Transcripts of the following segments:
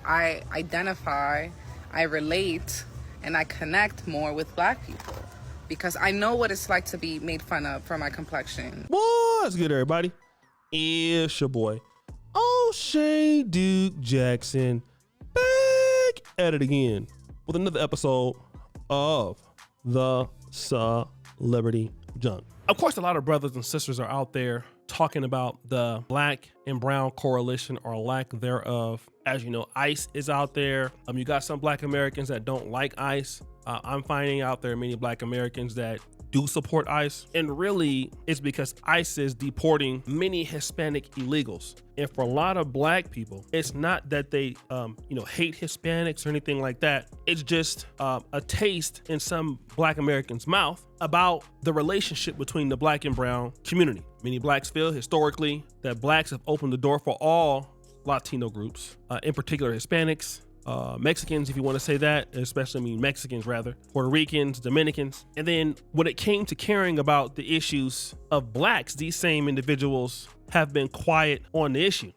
I identify, I relate, and I connect more with black people because I know what it's like to be made fun of for my complexion. What's good, everybody? It's your boy, O'Shea Duke Jackson, back at it again with another episode of The Celebrity Junk. Of course, a lot of brothers and sisters are out there talking about the black and brown coalition or lack thereof. As you know, ICE is out there. You got some black Americans that don't like ICE. I'm finding out there are many black Americans that do support ICE. And really, it's because ICE is deporting many Hispanic illegals. And for a lot of black people, it's not that they, hate Hispanics or anything like that. It's just a taste in some black Americans' mouth about the relationship between the black and brown community. Many blacks feel historically that blacks have opened the door for all Latino groups, in particular Hispanics, Mexicans, if you want to say that, especially Mexicans rather, Puerto Ricans, Dominicans. And then when it came to caring about the issues of blacks, these same individuals have been quiet on the issue.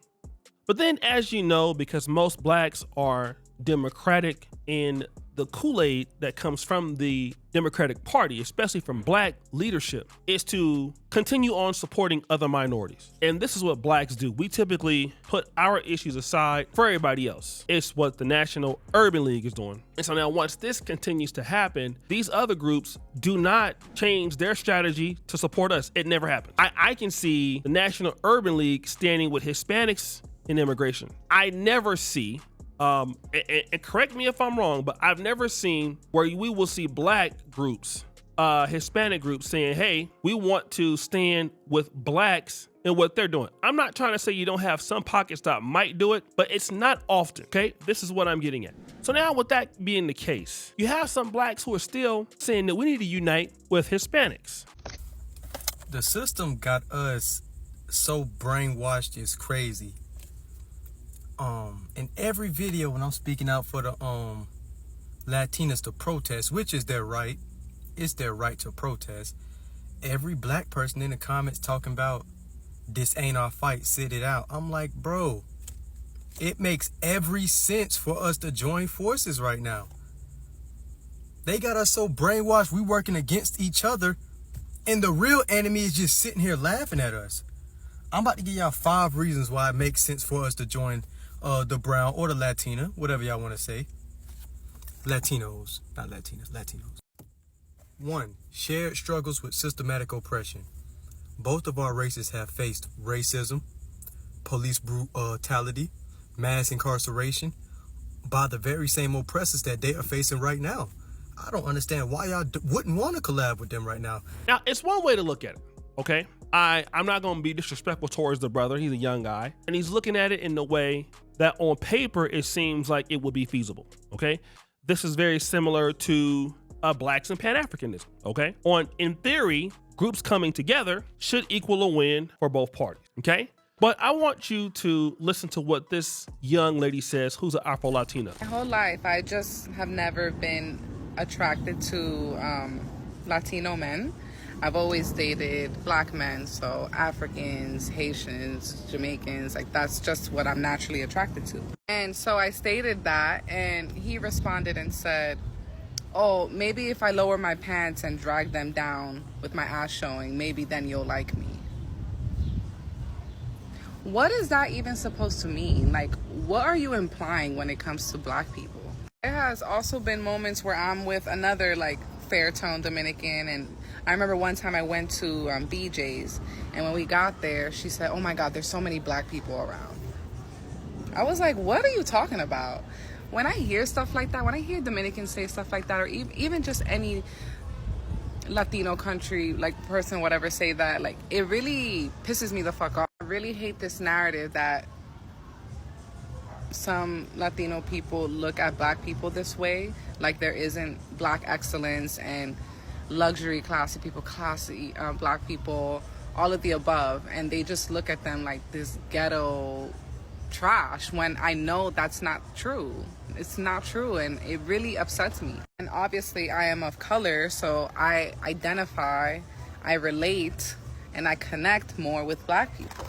But then, as you know, because most blacks are Democratic, in the Kool-Aid that comes from the Democratic Party, especially from black leadership, is to continue on supporting other minorities. And this is what blacks do. We typically put our issues aside for everybody else. It's what the National Urban League is doing. And so now once this continues to happen, these other groups do not change their strategy to support us. It never happens. I can see the National Urban League standing with Hispanics in immigration. I never see and correct me if I'm wrong, but I've never seen where we will see black groups, Hispanic groups saying, hey, we want to stand with blacks in what they're doing. I'm not trying to say you don't have some pockets that might do it, but it's not often, okay? This is what I'm getting at. So now with that being the case, you have some blacks who are still saying that we need to unite with Hispanics. The system got us so brainwashed, it's crazy. In every video when I'm speaking out for the Latinas to protest, which is their right, it's their right to protest, every black person in the comments talking about this ain't our fight, sit it out. I'm like, bro, it makes every sense for us to join forces right now. They got us so brainwashed, we working against each other, and the real enemy is just sitting here laughing at us. I'm about to give y'all 5 reasons why it makes sense for us to join the brown or the Latina, whatever y'all want to say. Latinos, not Latinas, Latinos. 1, shared struggles with systematic oppression. Both of our races have faced racism, police brutality, mass incarceration by the very same oppressors that they are facing right now. I don't understand why y'all wouldn't want to collab with them right now. Now, it's one way to look at it, okay? I'm not going to be disrespectful towards the brother. He's a young guy, and he's looking at it in the way that on paper, it seems like it would be feasible, okay? This is very similar to blacks and Pan-Africanism, okay? In theory, groups coming together should equal a win for both parties, okay? But I want you to listen to what this young lady says, who's an Afro-Latina. My whole life, I just have never been attracted to Latino men. I've always dated black men, so Africans, Haitians, Jamaicans, like that's just what I'm naturally attracted to. And so I stated that, and he responded and said, oh, maybe if I lower my pants and drag them down with my ass showing, maybe then you'll like me. What is that even supposed to mean? Like, what are you implying when it comes to black people? There has also been moments where I'm with another like fair tone Dominican, and I remember one time I went to BJ's, and when we got there, she said, oh my God, there's so many black people around. I was like, what are you talking about? When I hear stuff like that, when I hear Dominicans say stuff like that, or even just any Latino country, like person, whatever, say that, like, it really pisses me the fuck off. I really hate this narrative that some Latino people look at black people this way, like there isn't black excellence and luxury classy people, classy black people, all of the above, and they just look at them like this ghetto trash, when I know that's not true. It's not true, and it really upsets me. And obviously I am of color, so I identify, I relate, and I connect more with black people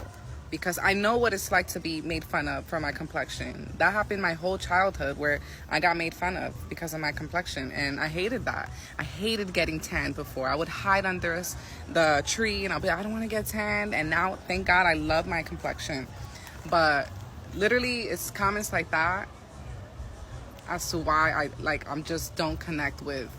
because I know what it's like to be made fun of for my complexion. That happened my whole childhood, where I got made fun of because of my complexion, and I hated that. I hated getting tanned before. I would hide under the tree and I'll be like, I don't want to get tanned, and now, thank God, I love my complexion. But literally, it's comments like that as to why I'm just don't connect with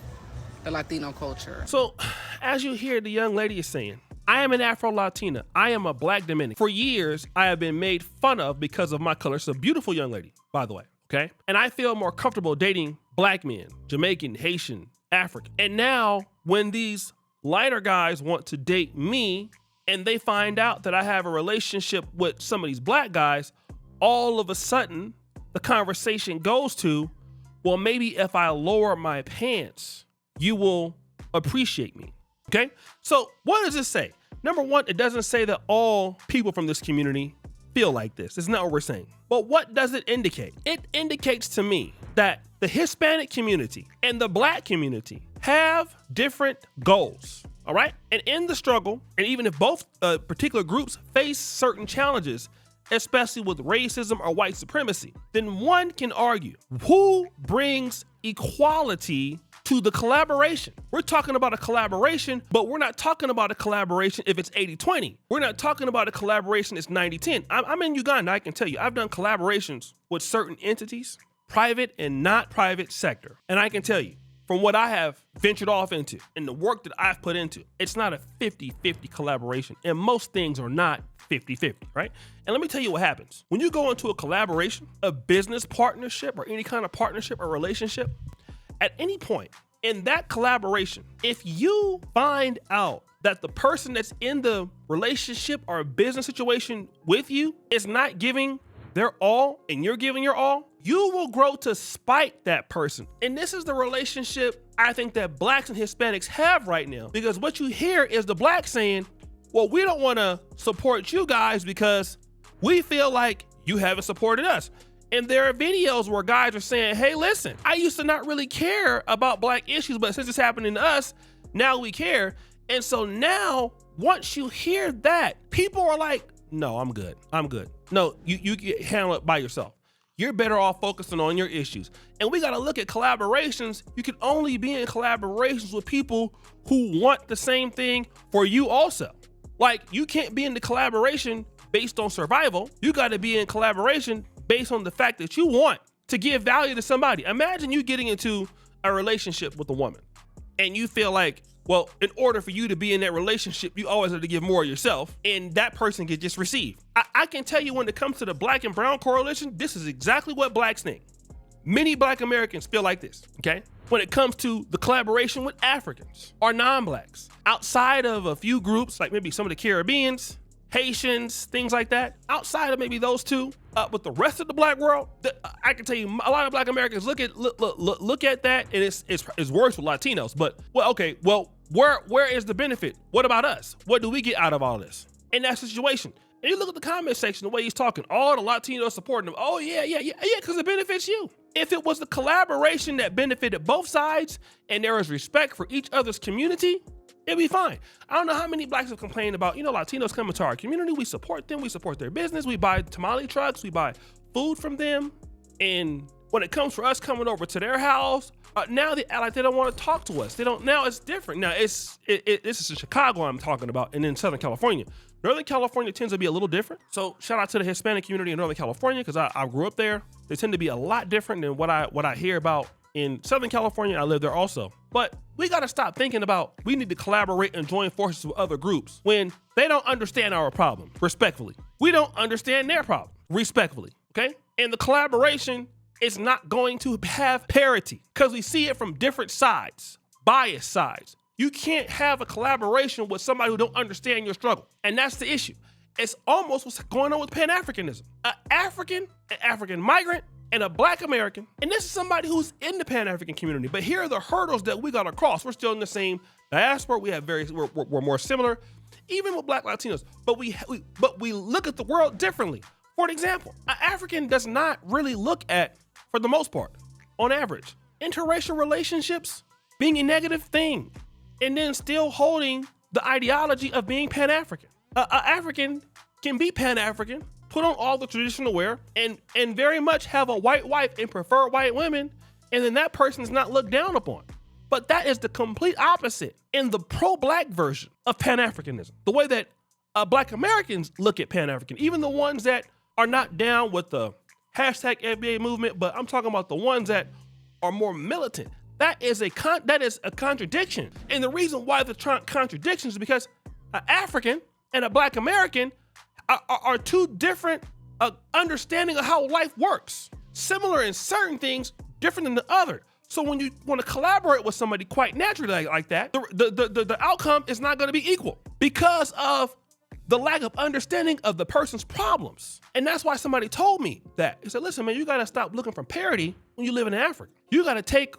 the Latino culture. So, as you hear the young lady is saying, I am an Afro-Latina. I am a Black Dominican. For years, I have been made fun of because of my color. She's a beautiful young lady, by the way, okay? And I feel more comfortable dating Black men, Jamaican, Haitian, African. And now, when these lighter guys want to date me and they find out that I have a relationship with some of these Black guys, all of a sudden, the conversation goes to, well, maybe if I lower my pants, you will appreciate me, okay? So what does this say? Number one, it doesn't say that all people from this community feel like this. It's not what we're saying. But what does it indicate? It indicates to me that the Hispanic community and the Black community have different goals, all right? And in the struggle, and even if both particular groups face certain challenges, especially with racism or white supremacy, then one can argue, who brings equality to the collaboration? We're talking about a collaboration, but we're not talking about a collaboration if it's 80-20. We're not talking about a collaboration that's 90-10. I'm in Uganda, I can tell you, I've done collaborations with certain entities, private and not private sector. And I can tell you, from what I have ventured off into and the work that I've put into, it's not a 50-50 collaboration. And most things are not 50-50, right? And let me tell you what happens. When you go into a collaboration, a business partnership, or any kind of partnership or relationship, at any point in that collaboration, if you find out that the person that's in the relationship or business situation with you is not giving their all and you're giving your all, you will grow to spite that person. And this is the relationship I think that Blacks and Hispanics have right now, because what you hear is the Blacks saying, well, we don't want to support you guys because we feel like you haven't supported us. And there are videos where guys are saying, hey, listen, I used to not really care about Black issues, but since it's happening to us, now we care. And so now, once you hear that, people are like, no, I'm good. I'm good. No, you can handle it by yourself. You're better off focusing on your issues. And we got to look at collaborations. You can only be in collaborations with people who want the same thing for you also. Like, you can't be in the collaboration based on survival. You got to be in collaboration based on the fact that you want to give value to somebody. Imagine you getting into a relationship with a woman and you feel like, well, in order for you to be in that relationship, you always have to give more of yourself, and that person can just receive. I can tell you, when it comes to the Black and brown correlation, this is exactly what Blacks think. Many Black Americans feel like this, okay? When it comes to the collaboration with Africans or non-Blacks, outside of a few groups, like maybe some of the Caribbeans, Haitians, things like that, outside of maybe those two, with the rest of the Black world, I can tell you, a lot of Black Americans look at that, and it's worse with Latinos. But where is the benefit? What about us? What do we get out of all this in that situation? And you look at the comment section, the way he's talking, all the Latinos supporting him. Oh yeah, because it benefits you. If it was the collaboration that benefited both sides and there is respect for each other's community, it'd be fine. I don't know how many Blacks have complained about, Latinos coming to our community. We support them. We support their business. We buy tamale trucks. We buy food from them. And when it comes for us coming over to their house, now they act like they don't want to talk to us. They don't. Now it's different. Now this is in Chicago I'm talking about, and in Southern California. Northern California tends to be a little different. So shout out to the Hispanic community in Northern California, because I grew up there. They tend to be a lot different than what I hear about in Southern California. I live there also. But we got to stop thinking about we need to collaborate and join forces with other groups when they don't understand our problem, respectfully. We don't understand their problem, respectfully, okay? And the collaboration is not going to have parity because we see it from different sides, biased sides. You can't have a collaboration with somebody who don't understand your struggle. And that's the issue. It's almost what's going on with Pan-Africanism. An African migrant, and a Black American, and this is somebody who's in the Pan-African community. But here are the hurdles that we got to cross. We're still in the same diaspora. We're more similar, even with Black Latinos. But we look at the world differently. For an example, an African does not really look at, for the most part, on average, interracial relationships being a negative thing, and then still holding the ideology of being Pan-African. African can be Pan-African, put on all the traditional wear, and very much have a white wife and prefer white women, and then that person is not looked down upon. But that is the complete opposite in the pro-black version of Pan-Africanism. The way that Black Americans look at Pan-African, even the ones that are not down with the hashtag FBA movement, but I'm talking about the ones that are more militant. That is a contradiction. And the reason why the contradiction is because an African and a Black American are two different understanding of how life works. Similar in certain things, different than the other. So when you want to collaborate with somebody quite naturally like that, the outcome is not going to be equal because of the lack of understanding of the person's problems. And that's why somebody told me that. He said, listen, man, you got to stop looking for parity when you live in Africa. You got to take,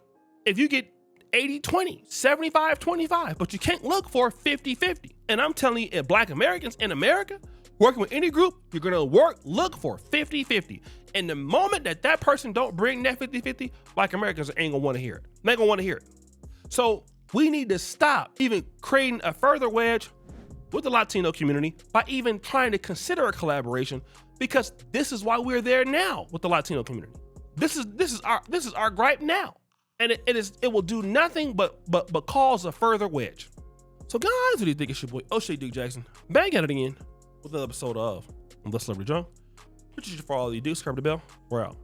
if you get 80-20, 75-25, but you can't look for 50-50. And I'm telling you, if Black Americans in America, working with any group, you're going to look for 50-50. And the moment that person don't bring that 50-50, Black Americans ain't gonna wanna hear it. They ain't gonna wanna hear it. So we need to stop even creating a further wedge with the Latino community by even trying to consider a collaboration, because this is why we're there now with the Latino community. This is our gripe now. And it will do nothing but cause a further wedge. So guys, what do you think? It's your boy O'Shea Duke Jackson back at it again with another episode of The Celebrity Drunk. For all you do, subscribe to the bell. We're out.